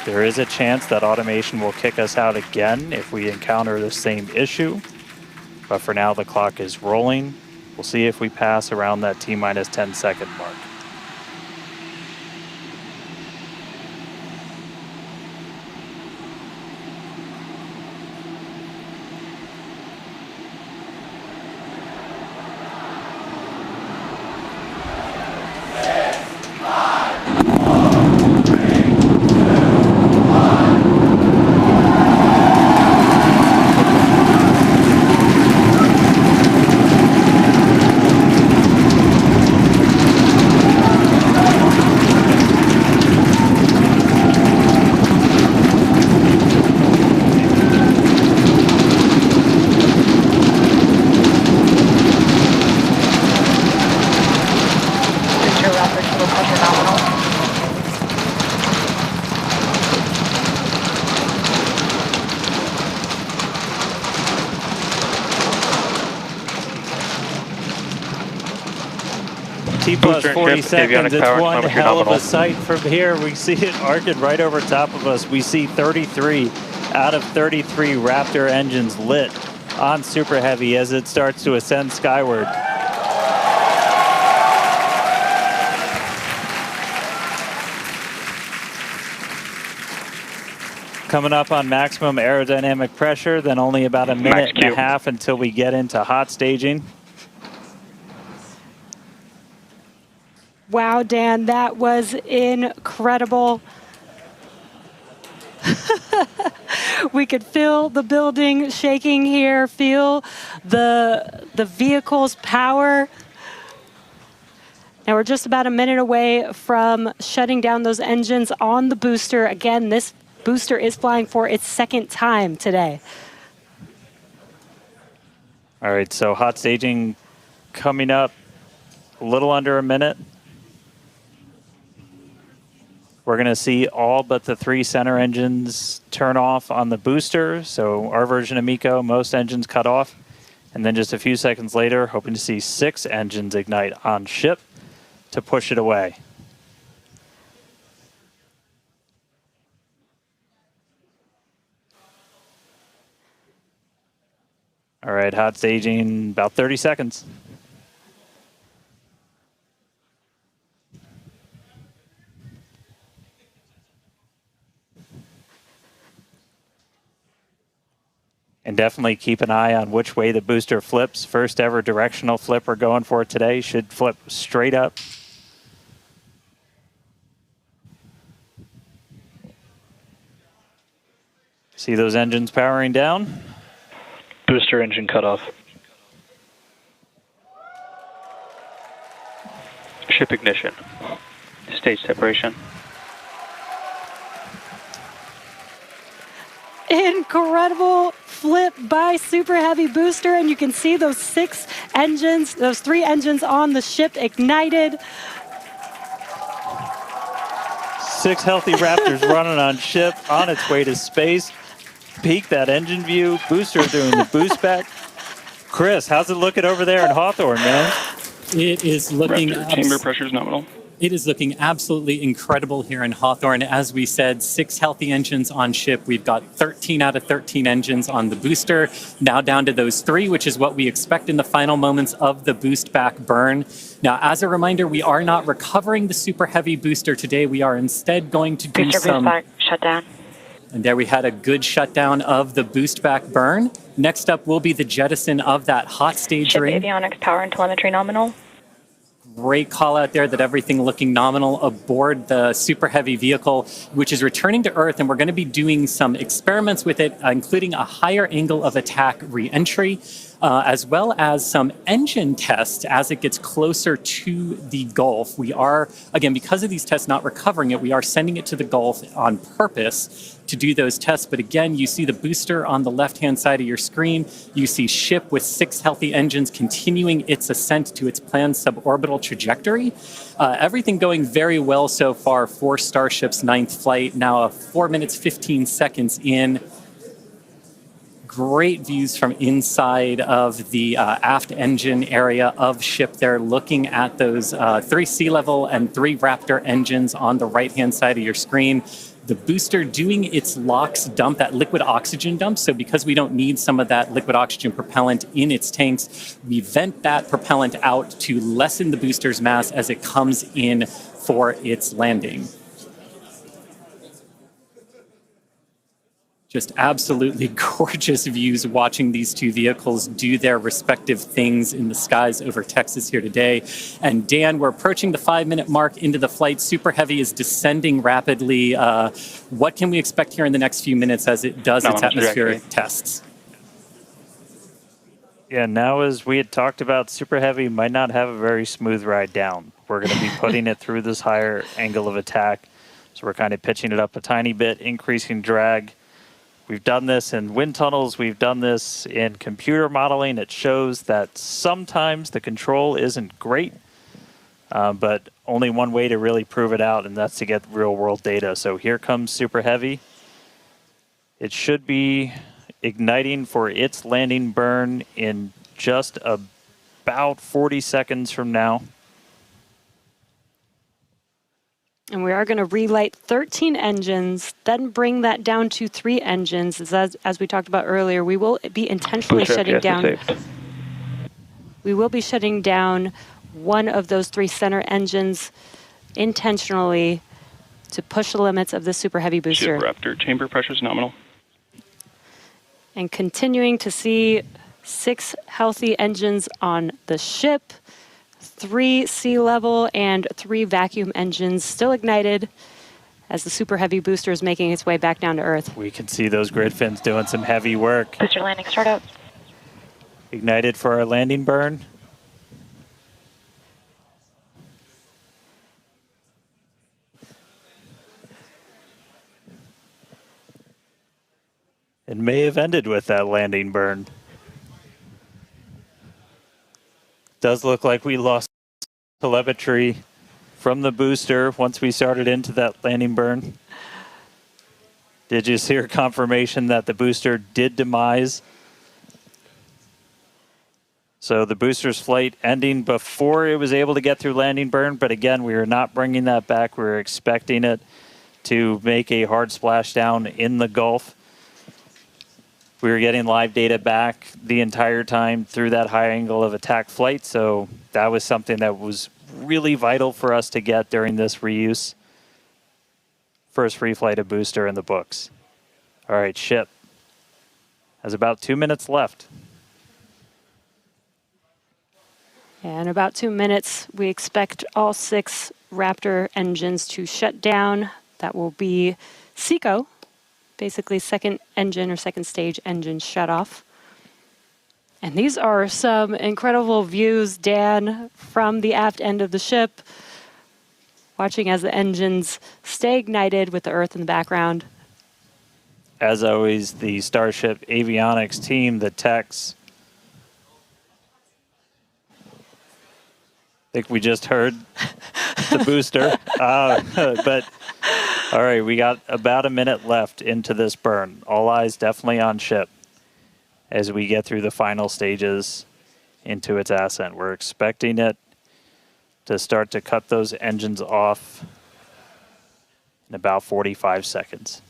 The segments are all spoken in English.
There is a chance that automation will kick us out again if we encounter the same issue. But for now, the clock is rolling. We'll see if we pass around that T-minus 10-second mark. T-plus 40 seconds, it's one hell of a sight from here. We see it arcing right over top of us. We see 33 out of 33 Raptor engines lit on Super Heavy as it starts to ascend skyward. Coming up on maximum aerodynamic pressure, then only about a minute and a half until we get into hot staging. Wow, Dan, that was incredible. We could feel the building shaking here, feel the vehicle's power. Now we're just about a minute away from shutting down those engines on the booster. Again, this booster is flying for its second time today. All right, so hot staging coming up a little under a minute. We're going to see all but the 3 center engines turn off on the booster. So our version of MECO, most engines cut off. And then just a few seconds later, hoping to see 6 engines ignite on ship to push it away. All right, hot staging, about 30 seconds. And definitely keep an eye on which way the booster flips. First ever directional flip we're going for today. Should flip straight up. See those engines powering down? Booster engine cutoff. Ship ignition. Stage separation. Incredible flip by Super Heavy booster, and you can see those 6 engines, those 3 engines on the ship ignited. 6 healthy Raptors running on ship, on its way to space. Peek that engine view. Booster doing the boost back. Chris, how's it looking over there in Hawthorne, man? It is looking... chamber pressure is nominal. It is looking absolutely incredible here in Hawthorne. As we said, 6 healthy engines on ship. We've got 13 out of 13 engines on the booster. Now down to those 3, which is what we expect in the final moments of the boost back burn. Now, as a reminder, we are not recovering the Super Heavy booster today. We are instead going to do booster some... boost back, shutdown. And there we had a good shutdown of the boost back burn. Next up will be the jettison of that hot stage Ship ring. avionics, power and telemetry nominal. Great call out there that everything looking nominal aboard the Super Heavy vehicle, which is returning to Earth, and we're going to be doing some experiments with it, including a higher angle of attack re-entry, as well as some engine tests as it gets closer to the Gulf. We are, again, because of these tests not recovering it, we are sending it to the Gulf on purpose to do those tests. But again, you see the booster on the left-hand side of your screen. You see ship with 6 healthy engines continuing its ascent to its planned suborbital trajectory. Everything going very well so far for Starship's 9th flight. Now 4 minutes, 15 seconds in. Great views from inside of the aft engine area of ship there, looking at those 3 sea level and 3 Raptor engines on the right-hand side of your screen. The booster doing its LOX dump, that liquid oxygen dump. So because we don't need some of that liquid oxygen propellant in its tanks, we vent that propellant out to lessen the booster's mass as it comes in for its landing. Just absolutely gorgeous views watching these two vehicles do their respective things in the skies over Texas here today. And Dan, we're approaching the 5-minute mark into the flight. Super Heavy is descending rapidly. What can we expect here in the next few minutes as it does its atmospheric tests? Yeah, now as we had talked about, Super Heavy might not have a very smooth ride down. We're going to be putting it through this higher angle of attack. So we're kind of pitching it up a tiny bit, increasing drag. We've done this in wind tunnels. We've done this in computer modeling. It shows that sometimes the control isn't great, but only one way to really prove it out, and that's to get real-world data. So here comes Super Heavy. It should be igniting for its landing burn in just about 40 seconds from now. And we are going to relight 13 engines, then bring that down to 3 engines. As we talked about earlier, we will be intentionally shutting down. We will be shutting down one of those 3 center engines intentionally to push the limits of the Super Heavy booster. Ship Raptor, chamber pressures nominal. And continuing to see 6 healthy engines on the ship. 3 sea level and 3 vacuum engines still ignited as the Super Heavy booster is making its way back down to Earth. We can see those grid fins doing some heavy work. Booster landing startup. Ignited for our landing burn. It may have ended with that landing burn. Does look like we lost telemetry from the booster once we started into that landing burn. Did you hear confirmation that the booster did demise? So the booster's flight ending before it was able to get through landing burn, but again, we are not bringing that back. We're expecting it to make a hard splashdown in the Gulf. We were getting live data back the entire time through that high angle of attack flight, so that was something that was really vital for us to get during this reuse. First free flight of booster in the books. All right, ship has about 2 minutes left. In about 2 minutes, we expect all 6 Raptor engines to shut down. That will be SECO, basically second engine or second stage engine shut off. And these are some incredible views, Dan, from the aft end of the ship, watching as the engines stay ignited with the Earth in the background. As always, the Starship avionics team, the techs. I think we just heard the booster. But all right, we got about a minute left into this burn. All eyes definitely on ship as we get through the final stages into its ascent. We're expecting it to start to cut those engines off in about 45 seconds.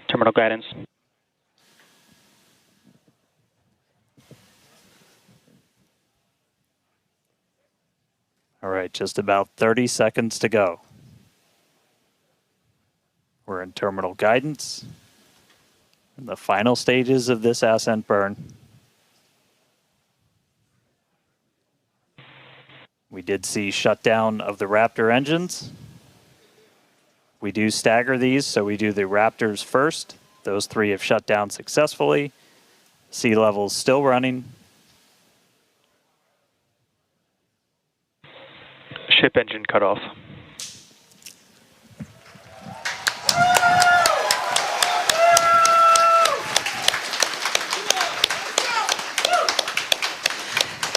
Terminal guidance. All right, just about 30 seconds to go. We're in terminal guidance in the final stages of this ascent burn. We did see shutdown of the Raptor engines. We do stagger these, so we do the Raptors first. Those 3 have shut down successfully. Sea level's still running. Ship engine cutoff.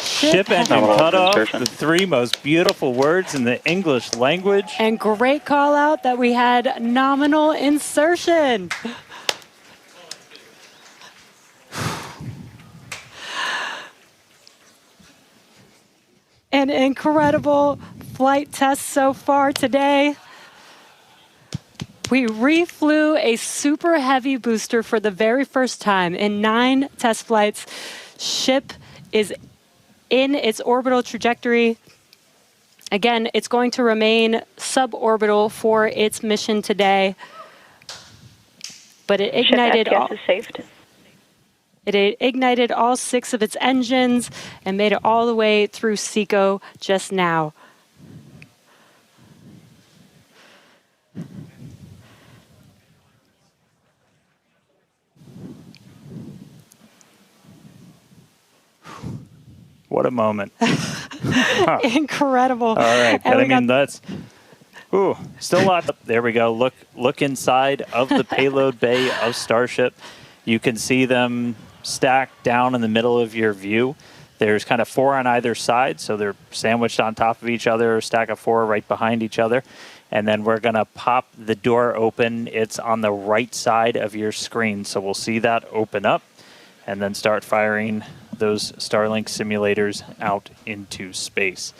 Ship Ship engine Nominal cutoff, insertion. the three most beautiful words in the English language. And great call out that we had nominal insertion. An incredible flight test so far today. We reflew a super heavy booster for the very first time in 9 test flights. Ship is in its orbital trajectory. Again, it's going to remain suborbital for its mission today. But it ignited Ship S-gas is saved. It ignited all 6 of its engines and made it all the way through SECO just now. What a moment. Incredible. All right, And but I we got- mean, that's, ooh, still a lot. There we go. Look inside of the payload bay of Starship. You can see them stacked down in the middle of your view. There's kind of 4 on either side, so they're sandwiched on top of each other, a stack of 4 right behind each other. And then we're going to pop the door open. It's on the right side of your screen, so we'll see that open up and then start firing those Starlink simulators out into space.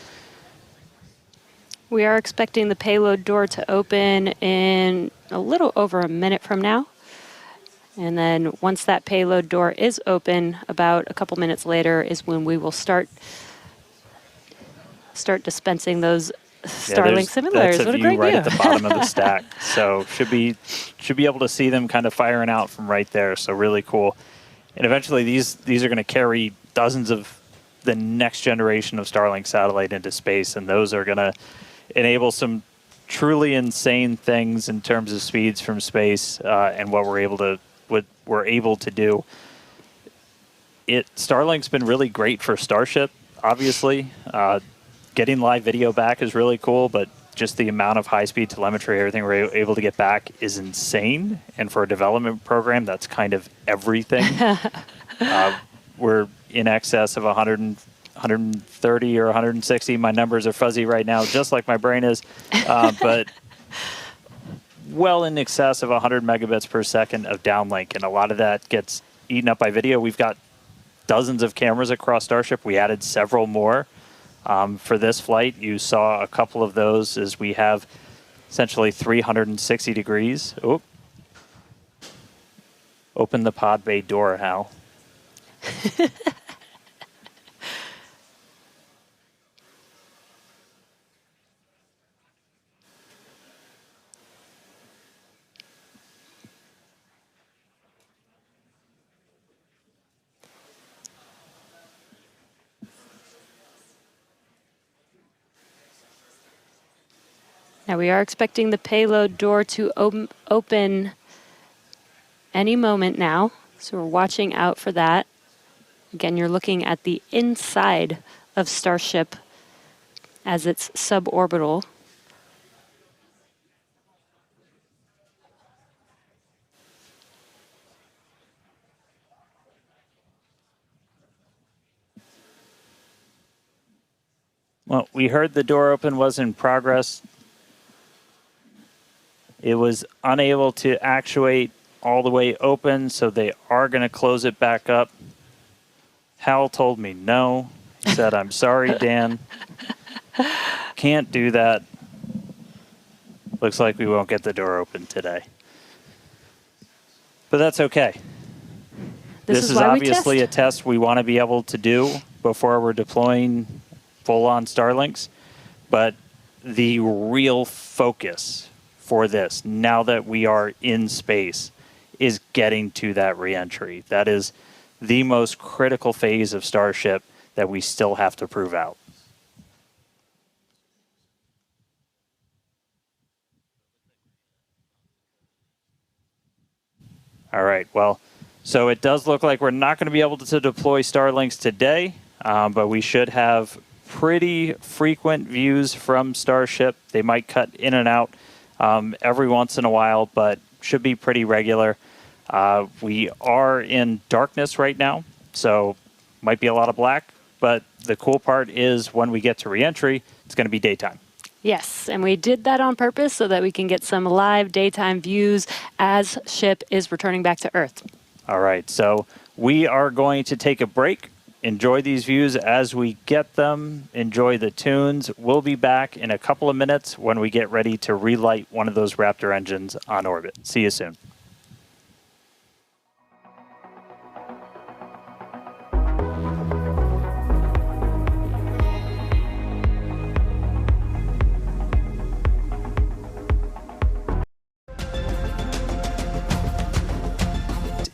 We are expecting the payload door to open in a little over a minute from now. And then once that payload door is open, about a couple minutes later is when we will start dispensing those Starlink simulators. That's a What a view great right view. at the bottom of the stack. So should be able to see them kind of firing out from right there. So really cool. And eventually these are going to carry dozens of the next generation of Starlink satellite into space, and those are going to enable some truly insane things in terms of speeds from space and what we're able to do. Starlink's been really great for Starship, obviously. Getting live video back is really cool, but just the amount of high-speed telemetry, everything we're able to get back is insane. And for a development program, that's kind of everything. We're in excess of 130 or 160. My numbers are fuzzy right now, just like my brain is. But well in excess of 100 megabits per second of downlink. And a lot of that gets eaten up by video. We've got dozens of cameras across Starship. We added several more. For this flight, you saw a couple of those as we have essentially 360 degrees. Oh. Open the pod bay door, Hal. Now we are expecting the payload door to open any moment now, so we're watching out for that. Again, you're looking at the inside of Starship as it's suborbital. Well, we heard the door open was in progress. It was unable to actuate all the way open, so they are going to close it back up. Hal told me no. He said, I'm sorry, Dan. Can't do that. Looks like we won't get the door open today. But that's okay. This is obviously a test we want to be able to do before we're deploying full-on Starlinks. But the real focus for this, now that we are in space, is getting to that reentry. That is the most critical phase of Starship that we still have to prove out. All right, well, so it does look like we're not going to be able to deploy Starlinks today, but we should have pretty frequent views from Starship. They might cut in and out every once in a while, but should be pretty regular. We are in darkness right now, so might be a lot of black, but the cool part is when we get to reentry, it's going to be daytime. Yes, and we did that on purpose so that we can get some live daytime views as ship is returning back to Earth. All right, so we are going to take a break. Enjoy these views as we get them. Enjoy the tunes. We'll be back in a couple of minutes when we get ready to relight one of those Raptor engines on orbit. See you soon.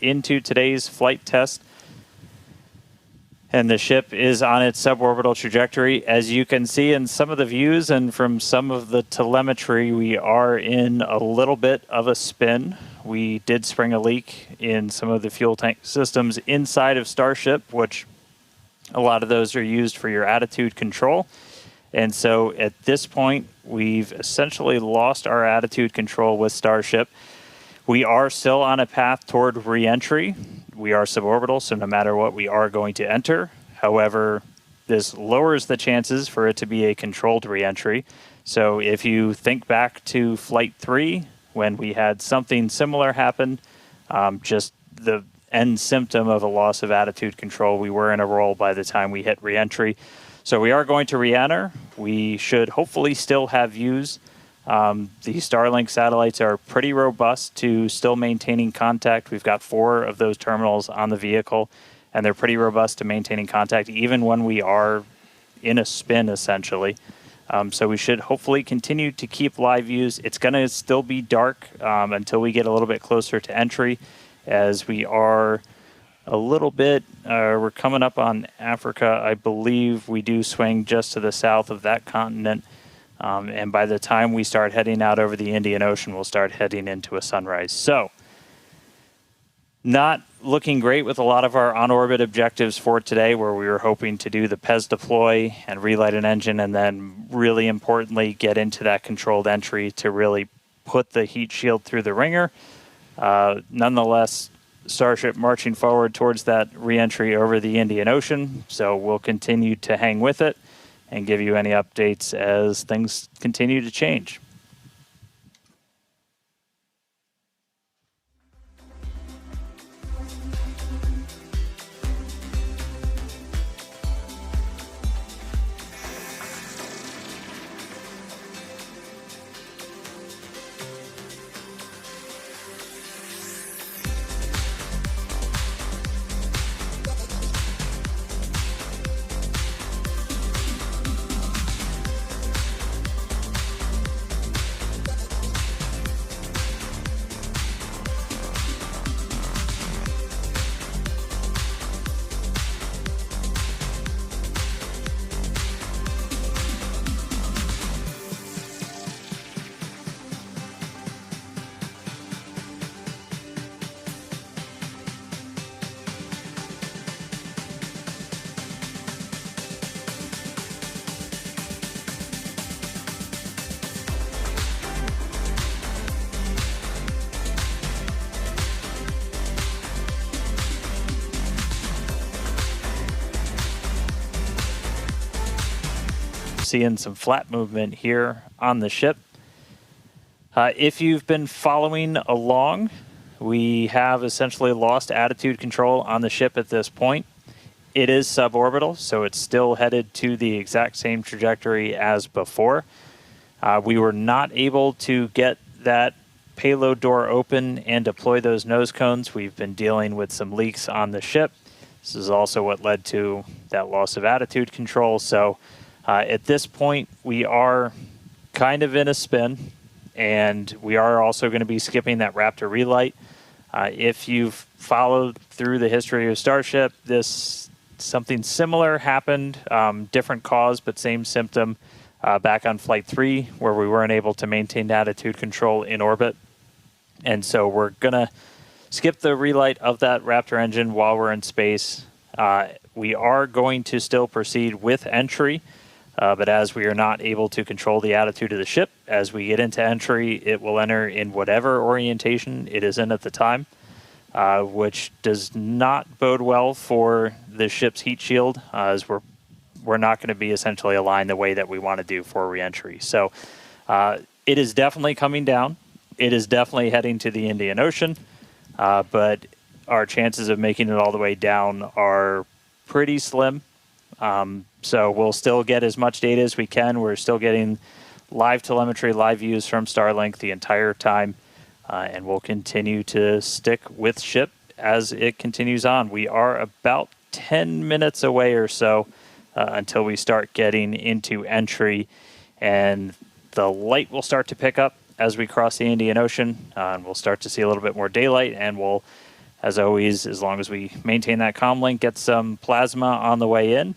Into today's flight test, and the ship is on its suborbital trajectory. As you can see in some of the views and from some of the telemetry, we are in a little bit of a spin. We did spring a leak in some of the fuel tank systems inside of Starship, which a lot of those are used for your attitude control. And so at this point, we've essentially lost our attitude control with Starship. We are still on a path toward re-entry. We are suborbital, so no matter what, we are going to enter. However, this lowers the chances for it to be a controlled re-entry. So if you think back to Flight 3, when we had something similar happen, just the end symptom of a loss of attitude control, we were in a roll by the time we hit re-entry. So we are going to re-enter. We should hopefully still have views. The Starlink satellites are pretty robust to still maintaining contact. We've got 4 of those terminals on the vehicle, and they're pretty robust to maintaining contact even when we are in a spin, essentially. So we should hopefully continue to keep live views. It's going to still be dark until we get a little bit closer to entry, as we are a little bit, we're coming up on Africa. I believe we do swing just to the south of that continent. And by the time we start heading out over the Indian Ocean, we'll start heading into a sunrise. So, not looking great with a lot of our on-orbit objectives for today, where we were hoping to do the PEZ deploy and relight an engine, and then really importantly, get into that controlled entry to really put the heat shield through the ringer. Nonetheless, Starship marching forward towards that re-entry over the Indian Ocean. So we'll continue to hang with it and give you any updates as things continue to change. Seeing some flat movement here on the ship. If you've been following along, we have essentially lost attitude control on the ship at this point. It is suborbital, so it's still headed to the exact same trajectory as before. We were not able to get that payload door open and deploy those nose cones. We've been dealing with some leaks on the ship. This is also what led to that loss of attitude control. So at this point, we are kind of in a spin, and we are also going to be skipping that Raptor relight. If you've followed through the history of Starship, something similar happened, different cause, but same symptom back on Flight 3, where we weren't able to maintain attitude control in orbit. And so we're going to skip the relight of that Raptor engine while we're in space. We are going to still proceed with entry. But as we are not able to control the attitude of the ship, as we get into entry, it will enter in whatever orientation it is in at the time, which does not bode well for the ship's heat shield, as we're we're not going to be essentially aligned the way that we want to do for reentry. So it is definitely coming down. It is definitely heading to the Indian Ocean, but our chances of making it all the way down are pretty slim. So we'll still get as much data as we can. We're still getting live telemetry, live views from Starlink the entire time, and we'll continue to stick with SHIP as it continues on. We are about 10 minutes away or so until we start getting into entry, and the light will start to pick up as we cross the Indian Ocean, and we'll start to see a little bit more daylight, and we'll, as always, as long as we maintain that comm link, get some plasma on the way in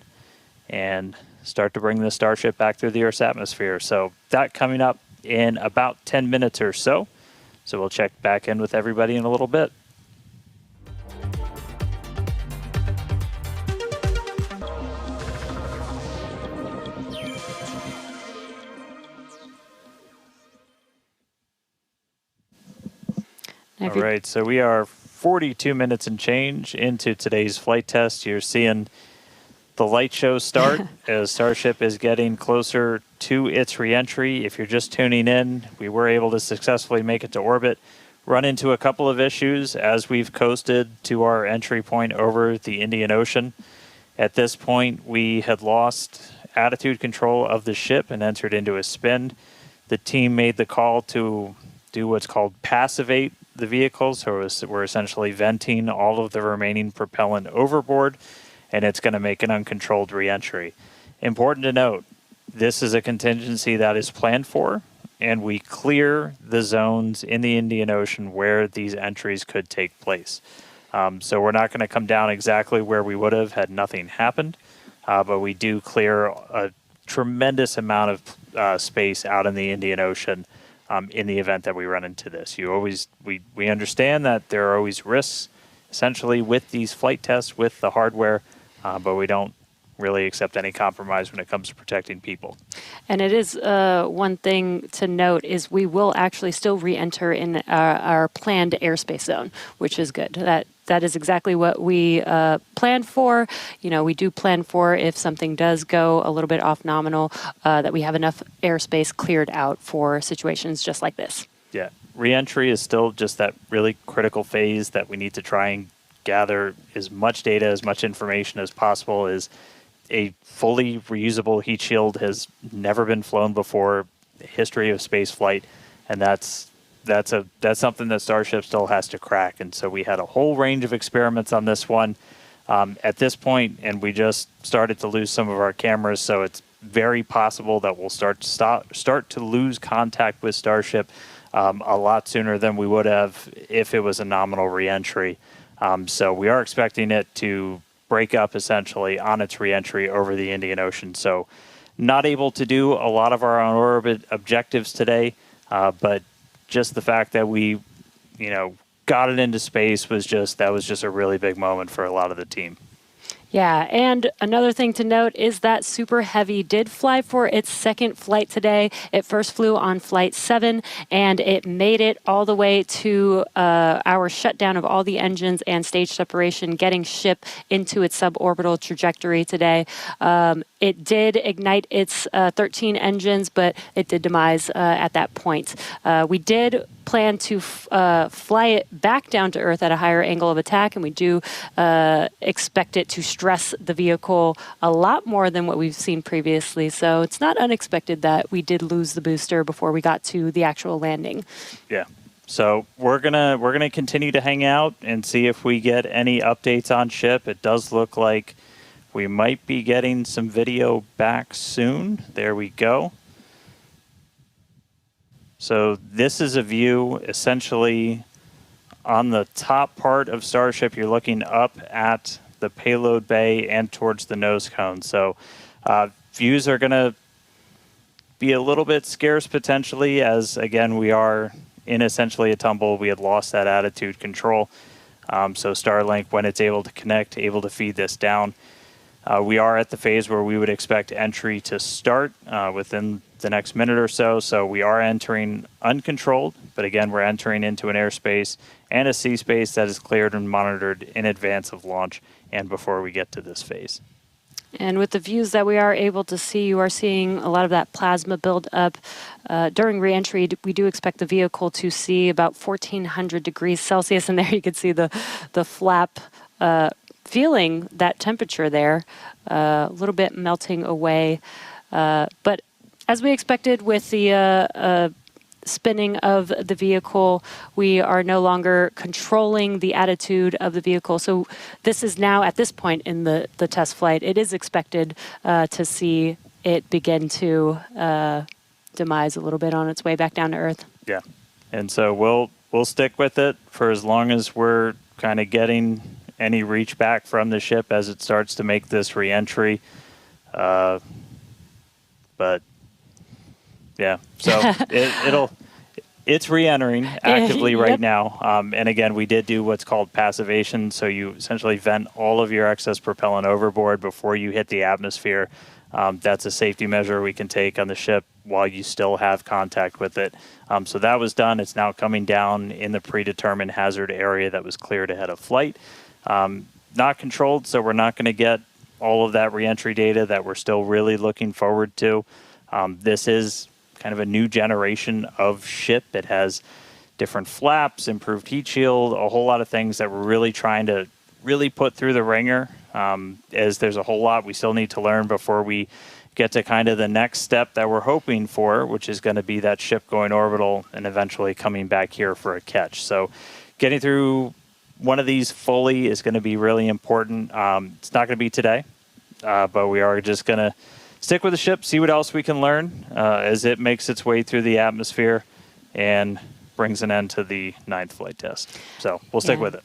and start to bring the Starship back through the Earth's atmosphere. So that coming up in about 10 minutes or so. So we'll check back in with everybody in a little bit. All right, so we are 42 minutes and change into today's flight test. You're seeing the light show start as Starship is getting closer to its reentry. If you're just tuning in, we were able to successfully make it to orbit, run into a couple of issues as we've coasted to our entry point over the Indian Ocean. At this point, we had lost attitude control of the ship and entered into a spin. The team made the call to do what's called passivate the vehicle, so we're essentially venting all of the remaining propellant overboard, and it's going to make an uncontrolled reentry. Important to note, this is a contingency that is planned for, and we clear the zones in the Indian Ocean where these entries could take place. So we're not going to come down exactly where we would have had nothing happened, but we do clear a tremendous amount of space out in the Indian Ocean in the event that we run into this. We understand that there are always risks, essentially, with these flight tests, with the hardware, but we don't really accept any compromise when it comes to protecting people. And it is one thing to note is we will actually still re-enter in our planned airspace zone, which is good. That is exactly what we planned for. You know, we do plan for if something does go a little bit off nominal, that we have enough airspace cleared out for situations just like this. Yeah, re-entry is still just that really critical phase that we need to try and gather as much data, as much information as possible. Is a fully reusable heat shield has never been flown before, the history of space flight, and that's something that Starship still has to crack. And so we had a whole range of experiments on this one at this point, and we just started to lose some of our cameras, so it's very possible that we'll start to lose contact with Starship a lot sooner than we would have if it was a nominal reentry. So we are expecting it to break up essentially on its reentry over the Indian Ocean. So not able to do a lot of our on-orbit objectives today, but just the fact that we, got it into space was just a really big moment for a lot of the team. Yeah, and another thing to note is that Super Heavy did fly for its second flight today. It first flew on Flight 7, and it made it all the way to our shutdown of all the engines and stage separation, getting ship into its suborbital trajectory today. It did ignite its 13 engines, but it did demise at that point. We did plan to fly it back down to Earth at a higher angle of attack, and we do expect it to stress the vehicle a lot more than what we've seen previously. So it's not unexpected that we did lose the booster before we got to the actual landing. Yeah. So we're gonna continue to hang out and see if we get any updates on ship. It does look like we might be getting some video back soon. There we go. So this is a view essentially on the top part of Starship. You're looking up at the payload bay and towards the nose cone. So views are going to be a little bit scarce potentially, as again, we are in essentially a tumble. We had lost that attitude control. So Starlink, when it's able to connect, able to feed this down. We are at the phase where we would expect entry to start within the next minute or so. So we are entering uncontrolled, but again, we're entering into an airspace and a sea space that is cleared and monitored in advance of launch and before we get to this phase. And with the views that we are able to see, you are seeing a lot of that plasma build up. During reentry, we do expect the vehicle to see about 1400 degrees Celsius. And there you can see the flap feeling that temperature there, a little bit melting away. But as we expected with the spinning of the vehicle, we are no longer controlling the attitude of the vehicle. So this is now, at this point in the test flight, it is expected to see it begin to demise a little bit on its way back down to Earth. Yeah. And so we'll stick with it for as long as we're kind of getting any reach back from the ship as it starts to make this reentry. But yeah, so it's re-entering actively right now. And again, we did do what's called passivation. So you essentially vent all of your excess propellant overboard before you hit the atmosphere. That's a safety measure we can take on the ship while you still have contact with it. So that was done. It's now coming down in the predetermined hazard area that was cleared ahead of flight. Not controlled, so we're not going to get all of that reentry data that we're still really looking forward to. This is kind of a new generation of ship. It has different flaps, improved heat shield, a whole lot of things that we're really trying to really put through the ringer, as there's a whole lot we still need to learn before we get to kind of the next step that we're hoping for, which is going to be that ship going orbital and eventually coming back here for a catch. So getting through one of these fully is going to be really important. It's not going to be today, but we are just going to stick with the ship, see what else we can learn as it makes its way through the atmosphere and brings an end to the 9th flight test. So we'll stick with it.